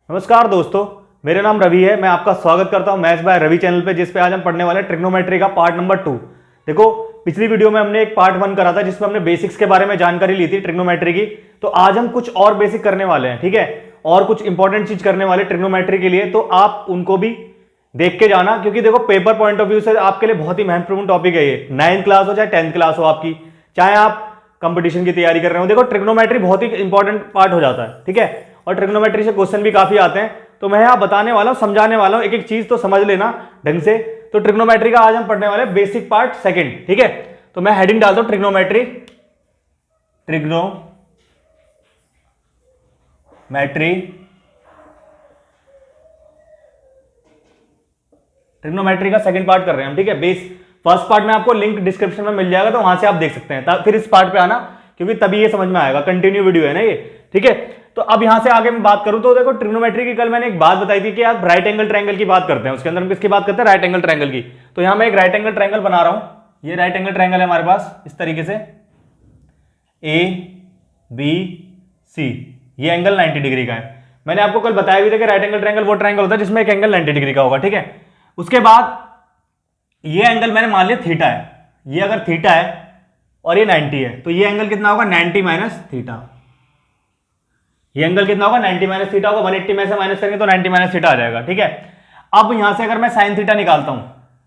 नमस्कार दोस्तों, मेरा नाम रवि है। मैं आपका स्वागत करता हूं मैथ्स बाय रवि चैनल पे, जिस पे आज हम पढ़ने वाले हैं ट्रिग्नोमेट्री का पार्ट नंबर 2। देखो, पिछली वीडियो में हमने एक पार्ट 1 करा था जिसमें हमने बेसिक्स के बारे में जानकारी ली थी ट्रिग्नोमेट्री की। तो आज हम कुछ और बेसिक करने वाले हैं, ठीक है, और कुछ इंपॉर्टेंट चीज करने वाले ट्रिग्नोमेट्री के लिए। तो आप उनको भी देख के जाना, क्योंकि देखो पेपर पॉइंट ऑफ व्यू से आपके लिए बहुत ही महत्वपूर्ण टॉपिक है ये। 9th क्लास हो चाहे 10th क्लास हो आपकी, चाहे आप कंपटीशन की तैयारी कर रहे हो, देखो ट्रिग्नोमेट्री बहुत ही इंपॉर्टेंट पार्ट हो जाता है, ठीक है। और ट्रिग्नोमेट्री से क्वेश्चन भी काफी आते हैं, तो मैं यहाँ बताने वाला हूँ, समझाने वाला हूँ, एक एक चीज तो समझ लेना ढंग से। तो ट्रिग्नोमेट्री का आज हम पढ़ने वाले बेसिक पार्ट सेकंड, ठीक है। तो मैं हेडिंग डालता हूं ट्रिग्नोमेट्री, ट्रिग्नोमेट्री का सेकंड पार्ट कर रहे हैं हम, ठीक है। बेस फर्स्ट पार्ट में आपको लिंक डिस्क्रिप्शन में मिल जाएगा, तो वहां से आप देख सकते हैं। फिर इस पार्ट पे आना, क्योंकि तभी ये समझ में आएगा। कंटिन्यू वीडियो है ना ये, ठीक है। तो अब यहां से आगे मैं बात करूं तो देखो, ट्रिग्नोमेट्री की कल मैंने एक बात बताई थी कि आप राइट एंगल ट्रायंगल की बात करते हैं। उसके अंदर हम किसकी बात करते हैं? राइट एंगल ट्रायंगल की। तो यहां मैं एक राइट एंगल ट्रायंगल बना रहा हूं। ये राइट एंगल ट्रायंगल है हमारे पास इस तरीके से, ए बी सी। ये एंगल 90 डिग्री का है। मैंने आपको कल बताया भी था कि राइट एंगल ट्रायंगल वो ट्रायंगल होता है जिसमें एक एंगल 90 डिग्री का होगा, ठीक है। उसके बाद ये एंगल मैंने मान लिया थीटा है। ये अगर थीटा है और ये 90 है, तो ये एंगल कितना होगा? 90 माइनस थीटा। ये एंगल कितना होगा? 90 माइनस थीटा होगा। 180 में से माइनस करेंगे तो 90 माइनस थीटा आ जाएगा, ठीक है। अब यहां से अगर मैं साइन थीटा निकालता हूं,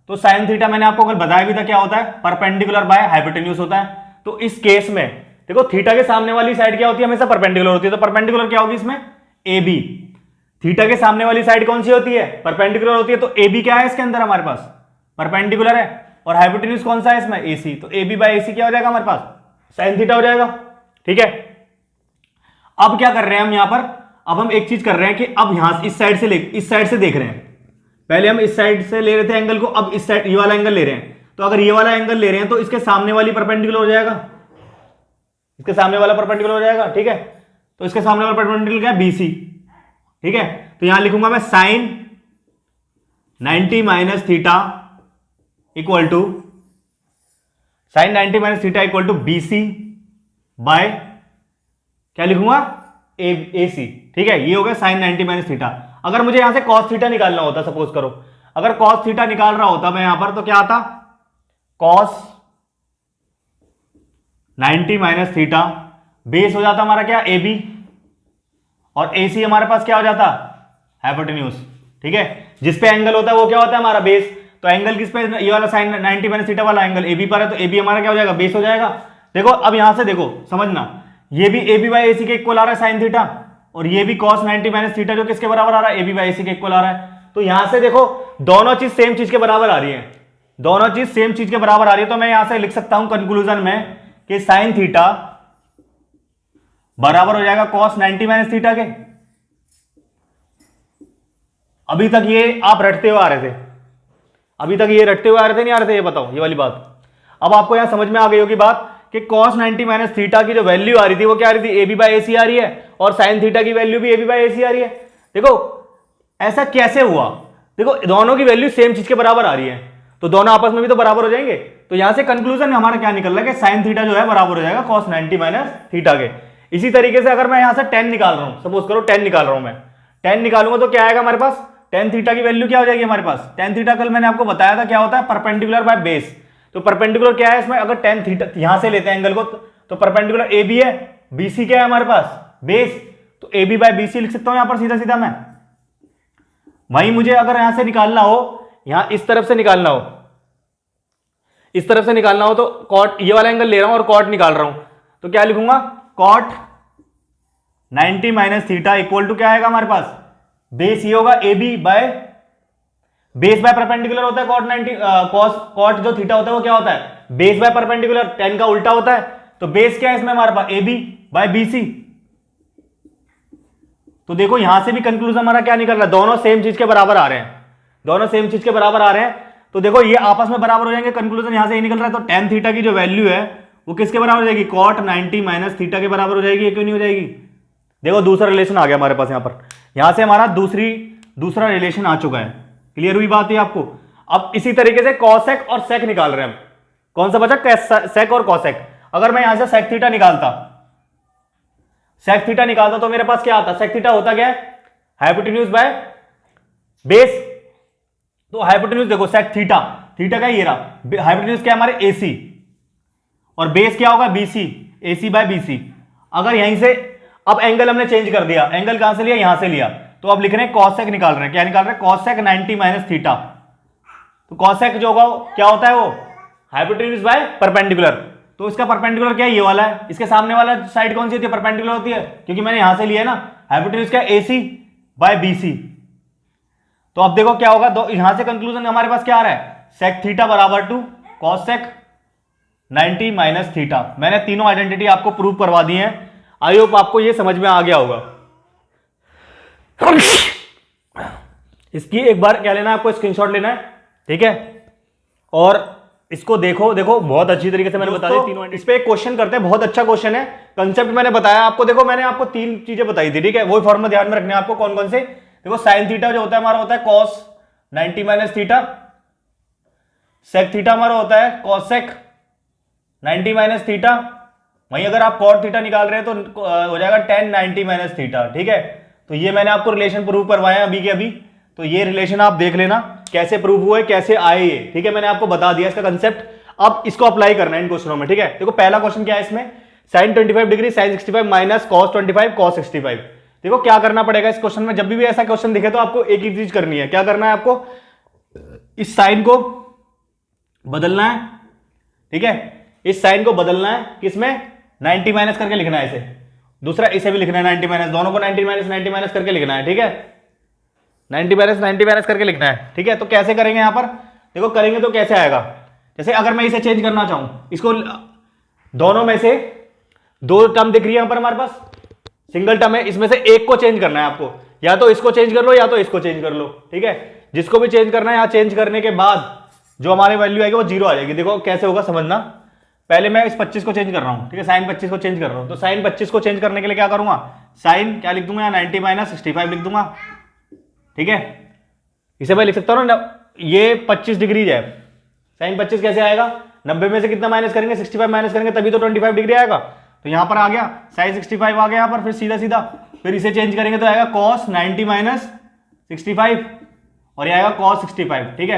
तो साइन थीटा मैंने आपको कल बताया भी था क्या होता है? परपेंडिकुलर बाय हाइपोटेन्यूज होता है। तो इस केस में देखो, थीटा के सामने वाली साइड क्या होती है? हमेशा परपेंडिकुलर होती है। तो परपेंडिकुलर क्या होगी इसमें? A B. थीटा के सामने वाली साइड कौन सी होती है? परपेंडिकुलर होती है। तो ए बी क्या है इसके अंदर? हमारे पास परपेंडिकुलर है। और हाइपोटेन्यूज कौन सा है इसमें? एसी। तो ए बी बाई एसी क्या हो जाएगा हमारे पास? साइन थीटा हो जाएगा, ठीक है। अब क्या कर रहे हैं हम यहां पर? अब हम एक चीज कर रहे हैं कि अब यहां इस साइड से देख रहे हैं। पहले हम इस साइड से ले रहे थे एंगल को, अब इस साइड ये वाला एंगल ले रहे हैं। तो अगर ये वाला एंगल ले रहे हैं तो इसके सामने वाली परपेंडिकुलर हो जाएगा, इसके सामने वाला परपेंडिकुलर हो जाएगा, ठीक है। तो इसके सामने वाला परपेंडिकुलर क्या है? बीसी, ठीक है। तो यहां लिखूंगा मैं sine 90 minus theta equal to sine 90 minus theta equal to BC by क्या लिखूंगा? ए सी, ठीक है। ये हो गया साइन 90 माइनस थीटा। अगर मुझे यहां से कॉस थीटा निकालना होता, सपोज करो अगर कॉस थीटा निकाल रहा होता मैं यहां पर, तो क्या आता? कॉस 90 माइनस थीटा बेस हो जाता हमारा क्या? A B. और ए सी हमारे पास क्या हो जाता? हाइपोटेन्यूज, ठीक है। जिस पे एंगल होता है वो क्या होता है? हमारा बेस। तो एंगल किस पे? ये वाला साइन 90 माइनस थीटा वाला एंगल ए बी पर है, तो ए बी हमारा क्या हो जाएगा? बेस हो जाएगा। देखो अब यहां से देखो, समझना, ये भी ए बी बाई ए सी के इक्वल आ रहा है साइन थीटा, और ये भी कॉस 90 माइनस थीटा जो किसके बराबर आ रहा है? ए बी बाई ए सी के इक्वल आ रहा है। तो यहां से देखो दोनों चीज सेम चीज के बराबर आ रही है, दोनों चीज सेम चीज के बराबर आ रही है। तो मैं यहां से लिख सकता हूं कंक्लूजन में कि साइन थीटा बराबर हो जाएगा कॉस 90 माइनस थीटा के। अभी तक ये आप रटते हुए आ रहे थे, अभी तक ये रटते हुए आ रहे थे, नहीं आ रहे थे? ये बताओ, ये वाली बात अब आपको यहां समझ में आ गई होगी बात कि cos 90 माइनस थीटा की जो वैल्यू आ रही थी वो क्या आ रही थी? ए बी बाई ए सी आ रही है, और साइन थीटा की वैल्यू भी ए बी बाई ए सी आ रही है। देखो ऐसा कैसे हुआ? देखो दोनों की वैल्यू सेम चीज के बराबर आ रही है, तो दोनों आपस में भी तो बराबर हो जाएंगे। तो यहां से कंक्लूजन हमारा क्या निकल रहा है कि साइन थीटा जो है बराबर हो जाएगा cos 90 माइनस थीटा के। इसी तरीके से अगर मैं यहां से 10 निकाल रहा हूं, सपोज करो 10 निकाल रहा हूं मैं, 10 निकालूंगा तो क्या आएगा हमारे पास? tan थीटा की वैल्यू क्या हो जाएगी हमारे पास? tan थीटा कल मैंने आपको बताया था क्या होता है? Perpendicular by base. तो परपेंडिकुलर क्या है इसमें? अगर tan थीटा यहां से लेते हैं एंगल को, तो परपेंडिकुलर ए बी है, बीसी क्या है हमारे पास? बेस। तो ए बी बाय बीसी लिख सकता हूं यहां पर सीधा सीधा मैं। वहीं मुझे अगर यहां से निकालना हो, यहां इस तरफ से निकालना हो, इस तरफ से निकालना हो, तो कॉट, ये वाला एंगल ले रहा हूं और कॉट निकाल रहा हूं, तो क्या लिखूंगा? Cot 90 minus theta equal to क्या आएगा हमारे पास? बेस ये होगा A B by base by perpendicular होता है। कॉट 90 कॉट जो थीटा होता है वो क्या होता है? बेस बाय परपेंडिकुलर, 10 का उल्टा होता है। तो बेस क्या है इसमें हमारे पास? A B by B C. तो देखो यहां से भी कंक्लूजन हमारा क्या निकल रहा है? दोनों सेम चीज के बराबर आ रहे हैं, दोनों सेम चीज के बराबर आ रहे हैं। तो देखो ये आपस में बराबर हो जाएंगे, कंक्लूजन यहां से ही निकल रहा है। तो tan थीटा की जो वैल्यू है वो किसके बराबर हो जाएगी? cot 90 माइनस थीटा के बराबर हो जाएगी। क्यों नहीं हो जाएगी? देखो दूसरा रिलेशन आ गया हमारे पास यहां पर, यहां से हमारा दूसरा रिलेशन आ चुका है। क्लियर हुई बात है आपको? अब इसी तरीके से कॉसेक और सेक निकाल रहे हैं हम। कौन सा बचा? सेक और कॉसेक। अगर मैं यहां से सेक थीटा निकालता तो मेरे पास क्या आता? सेक थीटा होता क्या है? हाइपोटेन्यूज बाय बेस, तो हाइपोटेन्यूज देखो सेक थीटा, थीटा का ये रहा, हाइपोटेन्यूज क्या है हमारे AC, और बेस क्या होगा BC, AC बाय BC। अगर यहीं से अब एंगल हमने चेंज कर दिया, एंगल कहां से लिया, यहां से लिया, तो अब लिख रहे हैं कॉसेक निकाल रहे हैं, क्या निकाल रहे हैं, कॉसेक 90 माइनस थीटा। तो कॉसेक जो होगा क्या होता है, वो हाइपोटेन्यूज बाय परपेंडिकुलर, तो इसका परपेंडिकुलर क्या है, ये वाला है, इसके सामने वाला साइड कौन सी होती है, परपेंडिकुलर होती है, क्योंकि मैंने यहां से लिया है ना, हाइपोटेन्यूज क्या AC बाय BC। तो अब देखो क्या होगा, यहां से कंक्लूजन हमारे पास क्या आ रहा है, सेक थीटा बराबर टू कॉसेक 90 माइनस थीटा। मैंने तीनों आइडेंटिटी आपको प्रूव करवा दी है, आई होप आपको ये समझ में आ गया होगा। इसकी एक बार क्या लेना है आपको, स्क्रीनशॉट लेना है, ठीक है, और इसको देखो, देखो बहुत अच्छी तरीके से मैंने बता दी तीनों। इस पे एक क्वेश्चन करते हैं, बहुत अच्छा क्वेश्चन है, कंसेप्ट मैंने बताया आपको, देखो मैंने आपको तीन चीजें बताई थी, ठीक है, वही फॉर्मूला ध्यान में रखने आपको, कौन कौन से, देखो साइन थीटा जो होता है हमारा होता है cos 90 minus theta, sec theta हमारा होता है कॉसेक 90 माइनस थीटा, वहीं अगर आप कॉट थीटा निकाल रहे हैं तो हो जाएगा tan 90 माइनस थीटा, ठीक है। तो ये मैंने आपको रिलेशन प्रूव करवाया अभी के अभी, तो ये रिलेशन आप देख लेना कैसे प्रूव हुए, कैसे आए ये, ठीक है, मैंने आपको बता दिया इसका कंसेप्ट। अब इसको अप्लाई करना है इन क्वेश्चनों में, ठीक है। देखो पहला क्वेश्चन क्या है इसमें, sine 25 degree sine 65 minus cos 25 cos 65। देखो क्या करना पड़ेगा इस क्वेश्चन में, जब भी ऐसा क्वेश्चन दिखे तो आपको एक ही चीज करनी है, क्या करना है आपको, इस साइन को बदलना है, ठीक है, इस साइन को बदलना है, किसमें 90 माइनस करके लिखना है इसे, दूसरा इसे भी लिखना है 90 माइनस, दोनों को 90 माइनस करके लिखना है, ठीक है, 90 माइनस करके लिखना है, ठीक है। तो कैसे करेंगे यहां पर, देखो करेंगे तो कैसे आएगा, जैसे अगर मैं इसे चेंज करना चाहूं, इसको दोनों में से दो टर्म दिख रही है यहां पर हमारे पास, सिंगल टर्म है, इसमें से एक को चेंज करना है आपको, या तो इसको चेंज कर लो या तो इसको चेंज कर लो, ठीक है, जिसको भी चेंज करना है, यहां चेंज करने के बाद जो हमारी वैल्यू आएगी वो 0 आ जाएगी। देखो कैसे होगा समझना, पहले मैं इस 25 को चेंज कर रहा हूं, ठीक है, साइन 25 को चेंज कर रहा हूं, तो साइन 25 को चेंज करने के लिए क्या करूंगा, साइन क्या लिख दूंगा यहाँ 90 माइनस 65 लिख दूंगा, ठीक है, इसे मैं लिख सकता हूं ना, ये 25 डिग्री है, साइन 25 कैसे आएगा, 90 में से कितना माइनस करेंगे, 65 माइनस करेंगे तभी तो 25 डिग्री आएगा, तो यहां पर आ गया साइन 65 आ गया यहां पर, फिर सीधा सीधा फिर इसे चेंज करेंगे तो आएगा कॉस 90 माइनस 65 और ये आएगा कॉस 65, ठीक है।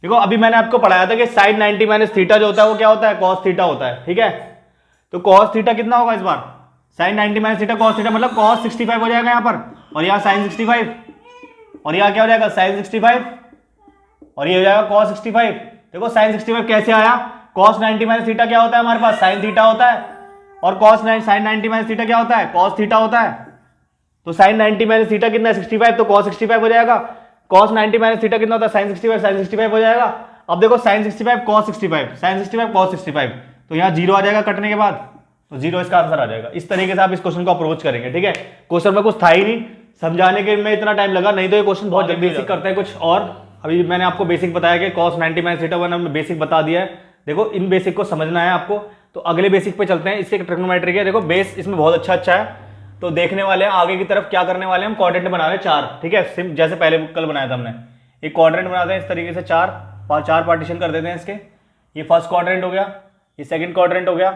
देखो अभी मैंने आपको पढ़ाया था कि साइन 90 माइनस थीटा जो होता है वो क्या होता है, कॉस थीटा होता है, ठीक है। तो कॉस थीटा कितना होगा इस बार, sine 90 minus theta cos theta मतलब कॉस 65 हो जाएगा यहाँ पर, और यहाँ साइन 65, और यहाँ क्या हो जाएगा साइन 65, और ये हो जाएगा कॉस 65। देखो साइन 65 कैसे आया, कॉस 90 माइनस थीटा क्या होता है हमारे पास, साइन थीटा होता है, और साइन 90 माइनस थीटा क्या होता है, कॉस थीटा होता है। तो साइन 90 माइनस थीटा कितना है 65, तो कॉस 65 हो जाएगा, कॉस 90 माइनस थीटा कितना होता है साइन 65 हो जाएगा। अब देखो साइन 65 कॉस 65, साइन 65 कॉस 65, तो यहाँ 0 आ जाएगा कटने के बाद, तो 0 इसका आंसर आ जाएगा। इस तरीके से आप इस क्वेश्चन को अप्रोच करेंगे, ठीक है। क्वेश्चन में कुछ था ही नहीं, समझाने के में इतना टाइम लगा, नहीं तो ये क्वेश्चन बहुत जल्दी बेसिक करते हैं कुछ और। अभी मैंने आपको बेसिक बताया कि कॉस 90 माइनस थीटा वन हमने बेसिक बता दिया है। देखो इन बेसिक को समझना है आपको, तो अगले बेसिक पे चलते हैं। इससे ट्रिग्नोमेट्री के देखो बेस इसमें बहुत अच्छा है, तो देखने वाले हैं आगे की तरफ क्या करने वाले हैं, हम क्वाड्रेंट बना रहे हैं 4, ठीक है, जैसे पहले कल बनाया था हमने। एक क्वाड्रेंट बनाते हैं इस तरीके से, चार पार्टीशन कर देते हैं इसके। ये फर्स्ट क्वाड्रेंट हो गया, ये सेकंड क्वाड्रेंट हो गया,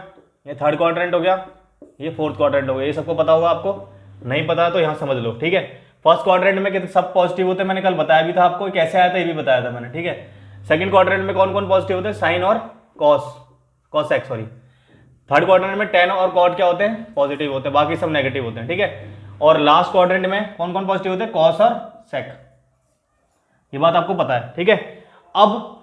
ये थर्ड क्वाड्रेंट हो गया, ये फोर्थ क्वाड्रेंट हो गया। ये सबको पता होगा, आपको नहीं पता तो यहाँ समझ लो, ठीक है। फर्स्ट क्वाड्रेंट में कितने सब पॉजिटिव होते हैं, मैंने कल बताया भी था आपको, कैसे आया था ये भी बताया था मैंने, ठीक है। सेकंड क्वाड्रेंट में कौन कौन पॉजिटिव होते हैं, साइन और कॉसेक, सॉरी। थर्ड क्वाड्रेंट में टेन और कॉट क्या होते हैं, पॉजिटिव होते हैं, बाकी सब नेगेटिव होते हैं, ठीक है। और लास्ट क्वाड्रेंट में कौन कौन पॉजिटिव होते हैं, कॉस और सेक। ये बात आपको पता है, ठीक है। अब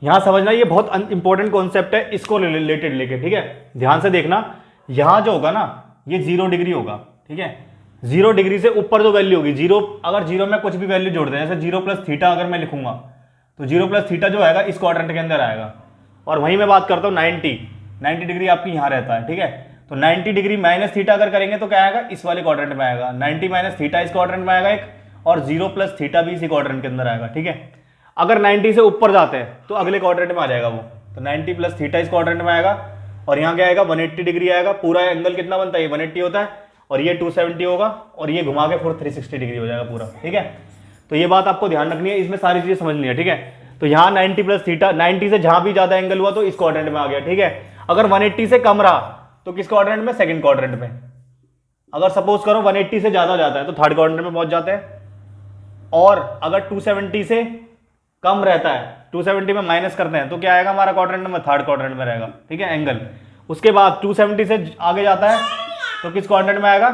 यहां समझना, ये बहुत इंपॉर्टेंट कॉन्सेप्ट है, इसको रिलेटेड लेके, ठीक है, ध्यान से देखना। यहां जो होगा ना, ये 0 डिग्री होगा, ठीक है। 0 डिग्री से ऊपर जो वैल्यू होगी, 0, अगर 0 में कुछ भी वैल्यू जोड़ दें, जैसे 0 प्लस थीटा अगर मैं लिखूंगा, तो 0 प्लस थीटा जो आएगा इस क्वाड्रेंट के अंदर आएगा। और वहीं मैं बात करता हूँ 90 डिग्री आपकी यहाँ रहता है, ठीक है। तो 90 डिग्री माइनस थीटा अगर करेंगे तो क्या आएगा, इस वाले क्वाड्रेंट में आएगा। 90 माइनस थीटा इस क्वाड्रेंट में आएगा एक, और 0 प्लस थीटा भी इसी क्वाड्रेंट के अंदर आएगा, ठीक है। अगर 90 से ऊपर जाते हैं तो अगले क्वाड्रेंट में आ जाएगा वो, तो 90 प्लस थीटा इस क्वाड्रेंट में आएगा, और यहाँ क्या आएगा 180 डिग्री आएगा। पूरा एंगल कितना बनता है, ये 180 होता है, और ये 270 होगा, और ये घुमा के 360 डिग्री हो जाएगा पूरा, ठीक है। तो ये बात आपको ध्यान रखनी है, इसमें सारी चीजें समझनी है, ठीक है। तो यहाँ 90 प्लस थीटा, 90 से जहां भी ज्यादा एंगल हुआ तो इस क्वाड्रेंट में आ गया, ठीक है। अगर 180 से कम रहा तो किस क्वाड्रेंट में, सेकंड क्वाड्रेंट में, अगर सपोज करो 180 से ज्यादा जाता है तो थर्ड क्वाड्रेंट में पहुंच जाते हैं, और अगर 270 से कम रहता है, 270 में माइनस करते हैं तो क्या आएगा हमारा क्वाड्रेंट में, थर्ड क्वाड्रेंट में रहेगा, ठीक है, एंगल। उसके बाद 270 से आगे जाता है तो किस क्वाड्रेंट में आएगा,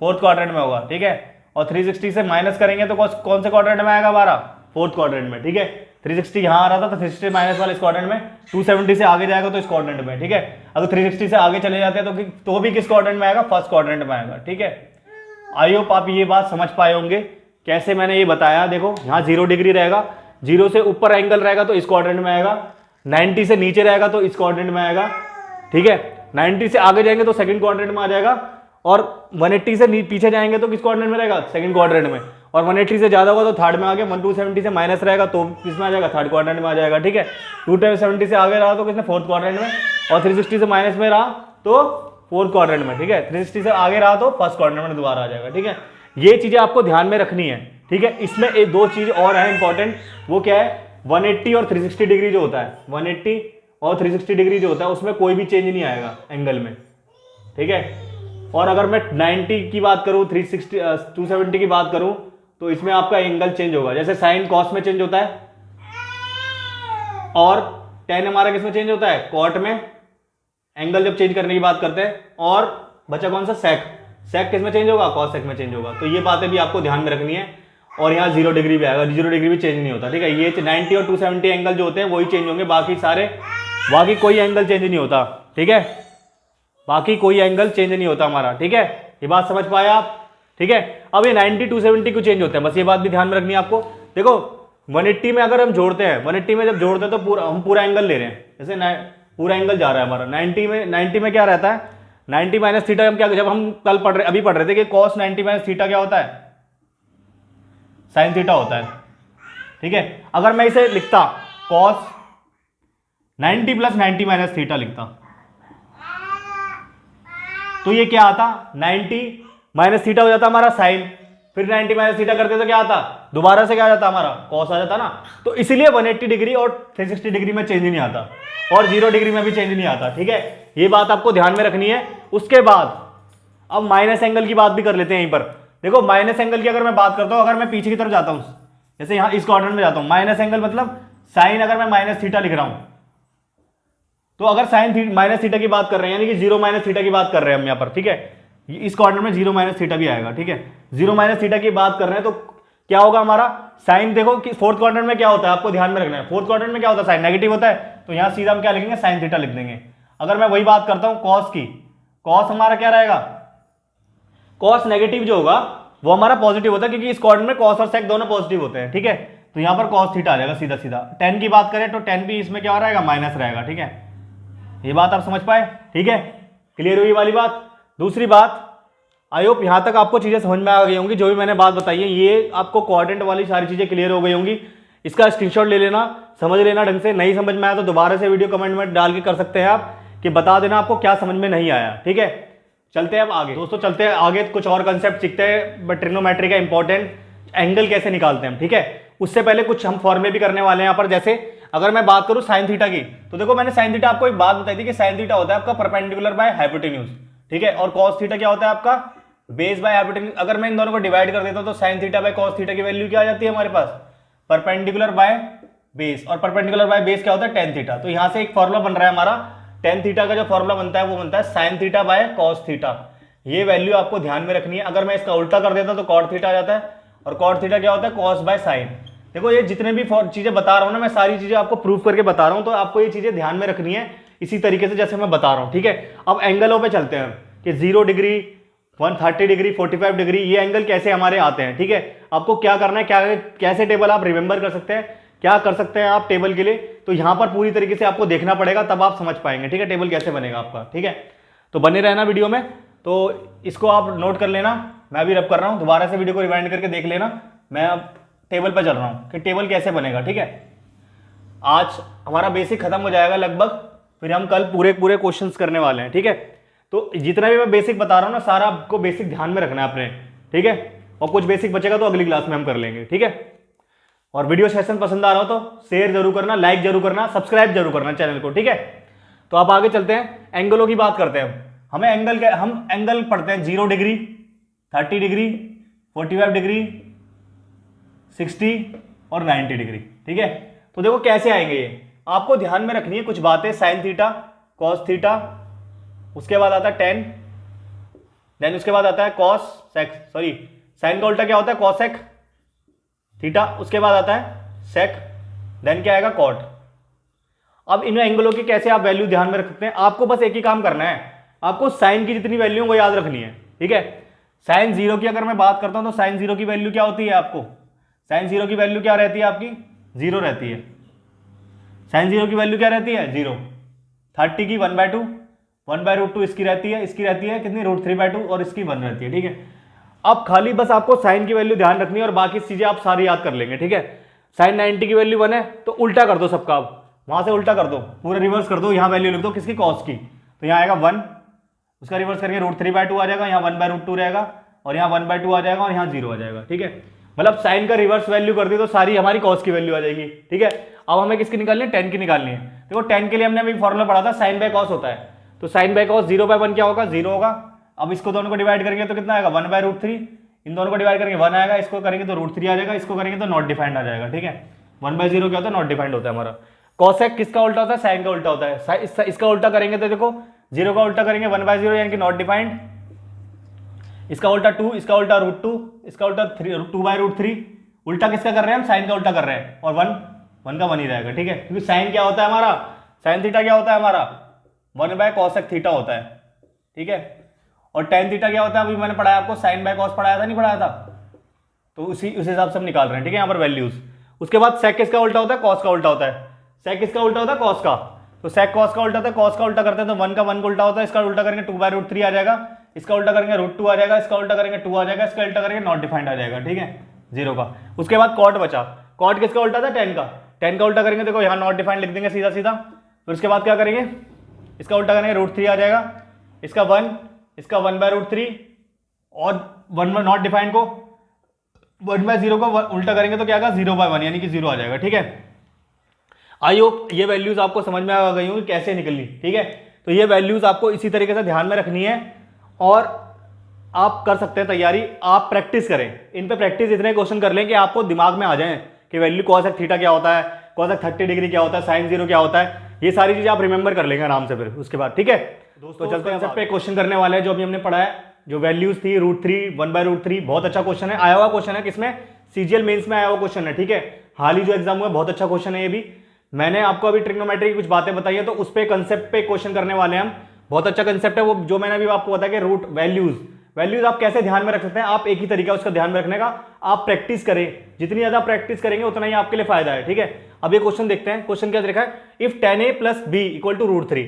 फोर्थ क्वाड्रेंट में होगा, ठीक है। और 360 से माइनस करेंगे तो कौन से क्वाड्रेंट में आएगा हमारा, फोर्थ क्वाड्रेंट में, ठीक है। 360 यहां आ रहा था तो 360 माइनस वाले इस क्वाड्रेंट में, 270 से आगे जाएगा तो इस क्वाड्रेंट में, ठीक है। अगर 360 से आगे चले जाते हैं तो भी किस क्वाड्रेंट में आएगा, फर्स्ट क्वाड्रेंट में आएगा, ठीक है। आई होप आप ये बात समझ पाए होंगे कैसे मैंने ये बताया। देखो यहाँ 0 डिग्री रहेगा, 0 से ऊपर एंगल रहेगा तो इस क्वाड्रेंट में आएगा, 90 से नीचे रहेगा तो इस क्वाड्रेंट में आएगा, ठीक है। 90 से आगे जाएंगे तो सेकंड क्वाड्रेंट में आ जाएगा, और 180 से पीछे जाएंगे तो किस क्वाड्रेंट में रहेगा, सेकंड क्वाड्रेंट में, और 180 से ज्यादा होगा तो थर्ड में आ गया। 270 से माइनस रहेगा तो किसमें आ जाएगा, थर्ड क्वाड्रेंट में आ जाएगा, ठीक है। 270 से आगे रहा तो किसमें, फोर्थ क्वाड्रेंट में, और 360 से माइनस में रहा तो फोर्थ क्वाड्रेंट में, ठीक है। 360 से आगे रहा तो फर्स्ट क्वाड्रेंट में दोबारा आ जाएगा, ठीक है। ये चीजें आपको ध्यान में रखनी है, ठीक है। इसमें एक दो चीज और है इंपॉर्टेंट, वो क्या है, 180 और 360 डिग्री जो होता है, 180 और 360 डिग्री जो होता है उसमें कोई भी चेंज नहीं आएगा एंगल में, ठीक है। और अगर मैं 90 की बात करूं, 360 270 की बात करूं तो इसमें आपका एंगल चेंज होगा, जैसे साइन कॉस में चेंज होता है, और टेन हमारा किसमें चेंज होता है, कॉट में, एंगल जब चेंज करने की बात करते हैं। और बचा कौन सा, सेक, सेक किसमें चेंज होगा, कॉस सेक में चेंज होगा। तो ये बातें भी आपको ध्यान में रखनी है। और यहाँ 0 डिग्री भी आएगा, 0 डिग्री भी चेंज नहीं होता, ठीक है। ये 90 और 270 एंगल जो होते हैं वही चेंज होंगे, बाकी कोई एंगल चेंज नहीं होता, ठीक है। बाकी कोई एंगल चेंज नहीं होता हमारा, ठीक है। ये बात समझ पाए आप, ठीक है। अब ये 90 270 क्यों चेंज होते हैं, बस ये बात भी ध्यान में रखनी है आपको। देखो 180 में अगर हम जोड़ते हैं, 180 में जब जोड़ते हैं तो हम पूरा एंगल ले रहे हैं, जैसे पूरा एंगल जा रहा है हमारा। 90 में क्या रहता है, 90 माइनस थीटा, हम क्या, जब हम कल अभी पढ़ रहे थे कि कॉस 90 माइनस थीटा क्या होता है, साइन थीटा होता है, ठीक है। अगर मैं इसे लिखता कॉस 90 प्लस 90 माइनस थीटा लिखता तो ये क्या आता, 90 माइनस थीटा हो जाता हमारा साइन, फिर 90 माइनस थीटा करते तो क्या आता, दोबारा से क्या आ जाता हमारा, कॉस आ जाता ना। तो इसीलिए 180 डिग्री और 360 डिग्री में चेंज नहीं आता, और 0 डिग्री में भी चेंज नहीं आता, ठीक है। ये बात आपको ध्यान में रखनी है। उसके बाद अब माइनस एंगल की बात भी कर लेते हैं यहीं पर। देखो माइनस एंगल की अगर मैं बात करता हूं, अगर मैं पीछे की तरफ जाता हूं, जैसे यहां इस क्वाड्रेंट में जाता हूं, माइनस एंगल मतलब साइन, अगर मैं माइनस थीटा लिख रहा हूं तो अगर साइन माइनस थीटा की बात कर रहे हैं, यानी कि 0 माइनस थीटा की बात कर रहे हैं हम यहाँ पर, ठीक है। इस क्वाड्रेंट में 0 माइनस थीटा भी आएगा, ठीक है। 0 माइनस थीटा की बात कर रहे हैं तो क्या होगा हमारा साइन, देखो कि फोर्थ क्वाड्रेंट में क्या होता है, आपको ध्यान में रखना है। फोर्थ क्वाड्रेंट में क्या होता है, साइन नेगेटिव होता है, तो यहां सीधा हम क्या लिखेंगे, साइन थीटा लिख देंगे। अगर मैं वही बात करता हूं कॉस की, कॉस हमारा क्या रहेगा, कॉस नेगेटिव जो होगा वो हमारा पॉजिटिव होता है, क्योंकि इस क्वाड्रेंट में कॉस और सेक दोनों पॉजिटिव होते हैं, ठीक है। तो यहां पर कॉस थीटा आ जाएगा सीधा सीधा। 10 की बात करें तो 10 भी इसमें क्या रहेगा, माइनस रहेगा, ठीक है। ये बात आप समझ पाए, ठीक है, क्लियर हुई वाली बात। दूसरी बात, आई होप यहां तक आपको चीजें समझ में आ गई होंगी, जो भी मैंने बात बताई है ये आपको क्वाड्रेंट वाली सारी चीजें क्लियर हो गई होंगी। इसका स्क्रीनशॉट ले लेना, समझ लेना ढंग से। नहीं समझ में आया तो दोबारा से वीडियो कमेंट में डाल के कर सकते हैं आप, कि बता देना आपको क्या समझ में नहीं आया, ठीक है। चलते हैं अब आगे दोस्तों, चलते हैं आगे, कुछ और कंसेप्ट सीखते हैं। बट ट्रिग्नोमेट्री का इंपॉर्टेंट एंगल कैसे निकालते हैं, ठीक है। उससे पहले कुछ हम फॉर्मूले भी करने वाले हैं यहाँ पर। जैसे अगर मैं बात करूं साइन थीटा की, तो देखो मैंने साइन थीटा आपको एक बात बताई थी कि साइन थीटा होता है आपका परपेंडिकुलर बाय हाइपोटेन्यूज, ठीक है। और कॉस थीटा क्या होता है आपका बेस बाय हाइपोटेन्यूज। अगर मैं इन दोनों को डिवाइड कर देता हूं तो sine theta by cos theta की वैल्यू क्या आ जाती है हमारे पास, परपेंडिकुलर बाय बेस। और परपेंडिकुलर बाय बेस क्या होता है, टेन थीटा। तो यहां से एक फॉर्मूला बन रहा है हमारा, टेन थीटा का जो फॉर्मूला बनता है वो बनता है sine theta by cos theta. ये वैल्यू आपको ध्यान में रखनी है। अगर मैं इसका उल्टा कर देता तो कॉट थीटा आ जाता है, और कॉट थीटा क्या होता है, कॉस बाय साइन। देखो ये जितने भी चीजें बता रहा हूं ना, मैं सारी चीजें आपको प्रूव करके बता रहा हूं, तो आपको ये चीजें ध्यान में रखनी है इसी तरीके से जैसे मैं बता रहा हूं, ठीक है। अब एंगलों पे चलते हैं कि 0 डिग्री, 130 डिग्री, 45 डिग्री, ये एंगल कैसे हमारे आते हैं, ठीक है। आपको क्या करना है, क्या कैसे टेबल आप रिमेंबर कर सकते हैं, क्या कर सकते हैं आप टेबल के लिए, तो यहां पर पूरी तरीके से आपको देखना पड़ेगा, तब आप समझ पाएंगे, ठीक है, टेबल कैसे बनेगा आपका, ठीक है। तो बने रहना वीडियो में, तो इसको आप नोट कर लेना, मैं भी रब कर रहा हूं, दोबारा से वीडियो को रिवाइंड करके देख लेना। मैं अब टेबल पर चल रहा हूं कि टेबल कैसे बनेगा, ठीक है। आज हमारा बेसिक खत्म हो जाएगा लगभग, फिर हम कल पूरे क्वेश्चंस करने वाले हैं, ठीक है। तो जितना भी मैं बेसिक बता रहा हूं ना, सारा आपको बेसिक ध्यान में रखना है अपने, ठीक है। और कुछ बेसिक बचेगा तो अगली क्लास में हम कर लेंगे, ठीक है। और वीडियो सेशन पसंद आ रहा हो तो शेयर जरूर करना, लाइक जरूर करना, सब्सक्राइब जरूर करना चैनल को, ठीक है। तो अब आगे चलते हैं, एंगलों की बात करते हैं। हम एंगल पढ़ते हैं 0 डिग्री, 30 डिग्री, 45 डिग्री, 60 और 90 डिग्री। ठीक है, तो देखो कैसे आएंगे ये, आपको ध्यान में रखनी है कुछ बातें। साइन थीटा, कॉस थीटा, उसके बाद आता है टेन, देन उसके बाद आता है कॉस सेक, सॉरी साइन का उल्टा क्या होता है कॉसेक थीटा, उसके बाद आता है सेक, देन क्या आएगा कॉट। अब इन एंगलों की कैसे आप वैल्यू ध्यान में रख सकते हैं, आपको बस एक ही काम करना है, आपको साइन की जितनी वैल्यू वो याद रखनी है। ठीक है, साइन 0 की अगर मैं बात करता हूं तो साइन 0 की वैल्यू क्या होती है, आपको साइन 0 की वैल्यू क्या रहती है आपकी 0 रहती है। साइन 0 की वैल्यू क्या रहती है 0। 30 की 1/2, 1/√2 इसकी रहती है कितनी √3/2 और इसकी 1 रहती है। ठीक है, अब खाली बस आपको साइन की वैल्यू ध्यान रखनी है और बाकी चीजें आप सारी याद कर लेंगे। ठीक है, साइन 90 की वैल्यू 1 है तो उल्टा कर दो सबका, अब वहां से उल्टा कर दो, पूरा रिवर्स कर दो, यहां वैल्यू लिख दो किसकी कॉस की, तो यहाँ आएगा 1, उसका रिवर्स करके √3/2 आ जाएगा, यहाँ 1/√2 रहेगा और यहाँ 1/2 आ जाएगा और यहाँ 0 आ जाएगा। ठीक है, मतलब साइन का रिवर्स वैल्यू कर दी तो सारी हमारी कॉस की वैल्यू आ जाएगी। ठीक है, अब हमें किसकी निकालनी है, टेन की निकालनी है। देखो टेन के लिए हमने अभी फॉर्मूला पढ़ा था साइन बाय कॉस होता है, तो साइन बाय कॉस 0/1 क्या होगा 0 होगा। अब इसको दोनों को डिवाइड करेंगे तो कितना आएगा 1/√3, इन दोनों को डिवाइड करेंगे 1 आएगा, इसको करेंगे तो √3 आ जाएगा, इसको करेंगे तो नॉट डिफाइंड आ जाएगा। ठीक है, 1/0 क्या होता है नॉट डिफाइंड होता है हमारा। कॉसेक किसका उल्टा होता है, साइन का उल्टा होता है। इसका उल्टा करेंगे तो देखो 0 का उल्टा करेंगे 1/0 यानी कि नॉट डिफाइंड, इसका उल्टा 2, इसका उल्टा √2, इसका उल्टा 2/√3, उल्टा किसका कर रहे हैं हम, साइन का उल्टा कर रहे हैं, और 1 का 1 ही रहेगा। ठीक है, क्योंकि साइन क्या होता है हमारा, साइन थीटा क्या होता है हमारा 1/cosec थीटा होता है। ठीक है, और टेन थीटा क्या होता है, अभी मैंने पढ़ाया आपको, साइन बाय कॉस पढ़ाया था नहीं पढ़ाया था, तो उस हिसाब से हम निकाल रहे हैं। ठीक है, यहाँ पर वैल्यूज। उसके बाद सेक किसका उल्टा होता है, कॉस का उल्टा होता है। सेक किसका उल्टा होता है, कॉस का, तो सेक कॉस का उल्टा होता है, कॉस का उल्टा करते हैं तो 1 का 1 का उल्टा होता है, इसका उल्टा करेंगे 2/√3 आ जाएगा, इसका उल्टा करेंगे √2 आ जाएगा, इसका उल्टा करेंगे 2 आ जाएगा, इसका उल्टा करेंगे नॉट डिफाइंड आ जाएगा। ठीक है, 0 का। उसके बाद कॉट बचा, कॉट किसका उल्टा था, टेन का उल्टा करेंगे, देखो यहाँ नॉट डिफाइंड लिख देंगे सीधा सीधा। फिर उसके बाद क्या करेंगे, इसका उल्टा करेंगे √3 आ जाएगा, इसका 1, इसका 1/√3 और 1 नॉट डिफाइंड को 1/0 को उल्टा करेंगे तो क्या आएगा 0/1 यानी कि 0 आ जाएगा। ठीक है, आई होप ये वैल्यूज आपको समझ में आ गई होंगी कैसे निकलनी। ठीक है, तो ये वैल्यूज आपको इसी तरीके से ध्यान में रखनी है और आप कर सकते हैं तैयारी, आप प्रैक्टिस करें इन पे, प्रैक्टिस इतने क्वेश्चन कर लें कि आपको दिमाग में आ जाए कि वैल्यू cosec थीटा क्या होता है, cosec 30 डिग्री क्या होता है, साइन 0 क्या होता है, ये सारी चीजें आप रिमेंबर कर लेंगे आराम से। फिर उसके बाद ठीक है दोस्तों, चलते हैं सब पे क्वेश्चन करने वाले हैं जो अभी हमने पढ़ा है, जो वैल्यूज थी √3, 1/√3, बहुत अच्छा क्वेश्चन है, आया हुआ क्वेश्चन है, किसमें सीजीएल मेंस में आया हुआ क्वेश्चन है। ठीक है, हाल ही जो एग्जाम हुआ बहुत अच्छा क्वेश्चन है ये भी, मैंने आपको अभी ट्रिग्नोमेट्री की कुछ बातें बताई है तो उस पे कंसेप्ट पे क्वेश्चन करने वाले हैं हम, बहुत अच्छा कंसेप्ट है वो, जो मैंने अभी आपको बताया कि रूट वैल्यूज आप कैसे ध्यान में रख सकते हैं, आप एक ही तरीका उसका ध्यान में रखने का, आप प्रैक्टिस करें, जितनी ज्यादा प्रैक्टिस करेंगे उतना ही आपके लिए फायदा है। ठीक है, अब ये क्वेश्चन देखते हैं, क्वेश्चन क्या देखा है, if 10a + b = √3,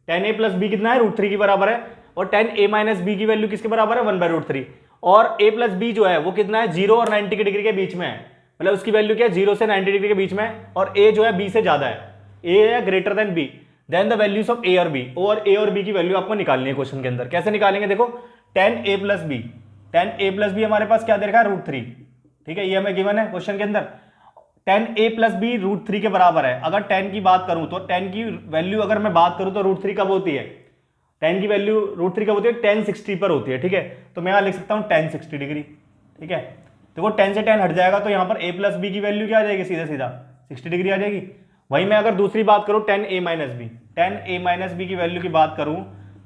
10a + b कितना है √3 के बराबर है, और 10a - b की वैल्यू किसके बराबर है 1/√3, और a + b जो है वो कितना है 0 और 90 डिग्री के बीच में है, मतलब उसकी वैल्यू क्या है 0 से 90 डिग्री के बीच में, और a जो है b से ज्यादा है, a है greater than b, then the values of a और b, और a और b की वैल्यू आपको निकालनी है क्वेश्चन के अंदर। कैसे निकालेंगे, देखो 10a + b, 10a + b हमारे पास क्या दे रखा है √3। ठीक है, ये हमें गिवन है क्वेश्चन के अंदर, 10a + b √3 के बराबर है। अगर 10 की बात करूं तो 10 की वैल्यू अगर मैं बात करूं तो √3 कब होती है, 10 की वैल्यू √3 कब होती है 1060 पर होती है। ठीक है, तो मैं यहां लिख सकता हूं 1060 डिग्री। ठीक है, देखो 10 से 10 हट जाएगा तो यहां पर a + b की वैल्यू क्या आ जाएगी, सीधा सीधा 60 डिग्री आ जाएगी। वहीं मैं अगर दूसरी बात करूं 10a - b की वैल्यू की बात करूं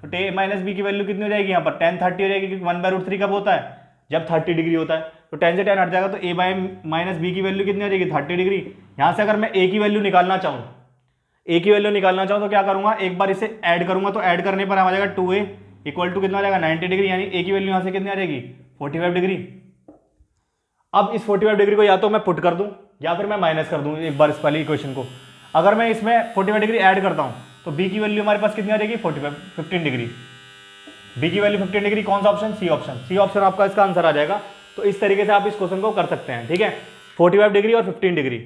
तो a - b की वैल्यू कितनी हो जाएगी, यहाँ पर 1030 हो जाएगी, क्योंकि 1/√3 कब होता है, जब 30 डिग्री होता है, तो 10 से 10 हट जाएगा तो a - b की वैल्यू कितनी हो जाएगी 30 डिग्री। यहां से अगर मैं a की वैल्यू निकालना चाहूँ, तो क्या करूंगा, एक बार इसे ऐड करूंगा, तो ऐड करने पर आ जाएगा 2a = कितना आ जाएगा 90 डिग्री, यानी a की वैल्यू यहां से कितनी आ जाएगी 45 डिग्री। अब इस 45 डिग्री को या तो मैं पुट कर दूं या फिर मैं माइनस कर दूं एक बार इस वाली इक्वेशन को। अगर मैं इसमें 45 डिग्री ऐड करता हूं तो b की वैल्यू हमारे पास कितनी आ जाएगी 15 डिग्री, b की वैल्यू 15 डिग्री, कौन सा ऑप्शन, सी ऑप्शन आपका इसका आंसर आ जाएगा। तो इस तरीके से आप इस क्वेश्चन को कर सकते हैं। ठीक है, 45 डिग्री और 15 डिग्री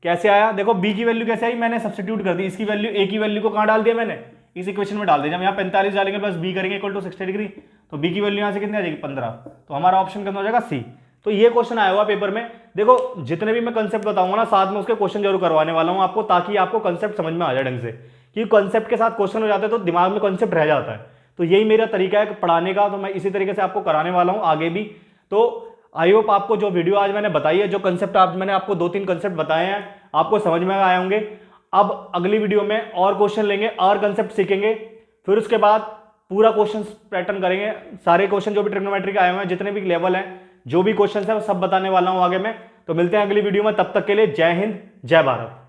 कैसे आया, देखो b की वैल्यू कैसे आई, मैंने सब्स्टिट्यूट कर दी, इसकी वैल्यू a की वैल्यू को कहां डाल दिया मैंने, इस इक्वेशन में डाल दिया। जब यहाँ 45 डालेंगे प्लस b करेंगे = 60 डिग्री, तो b की वैल्यू यहाँ से कितनी आ जाएगी 15, तो हमारा ऑप्शन कितना हो जाएगा सी। तो ये क्वेश्चन आया हुआ पेपर में, देखो जितने भी मैं कंसेप्ट बताऊंगा ना साथ में उसके क्वेश्चन जरूर करवाने वाला हूं आपको, ताकि आपको कंसेप्ट समझ में आ जाए ढंग से, कि कंसेप्ट के साथ क्वेश्चन हो जाते हैं तो दिमाग में कंसेप्ट रह जाता है, तो यही मेरा तरीका है पढ़ाने का, तो मैं इसी तरीके से आपको कराने वाला हूं आगे भी। तो आई होप आपको जो वीडियो आज मैंने बताई है, जो कंसेप्ट आज मैंने आपको 2-3 कंसेप्ट बताए हैं, आपको समझ में आए होंगे। अब अगली वीडियो में और क्वेश्चन लेंगे और कंसेप्ट सीखेंगे, फिर उसके बाद पूरा क्वेश्चन पैटर्न करेंगे। सारे क्वेश्चन जो भी ट्रिग्नोमेट्री के आए हुए हैं, जितने भी लेवल हैं, जो भी क्वेश्चन है, वो सब बताने वाला हूं आगे में। तो मिलते हैं अगली वीडियो में, तब तक के लिए जय हिंद, जय भारत।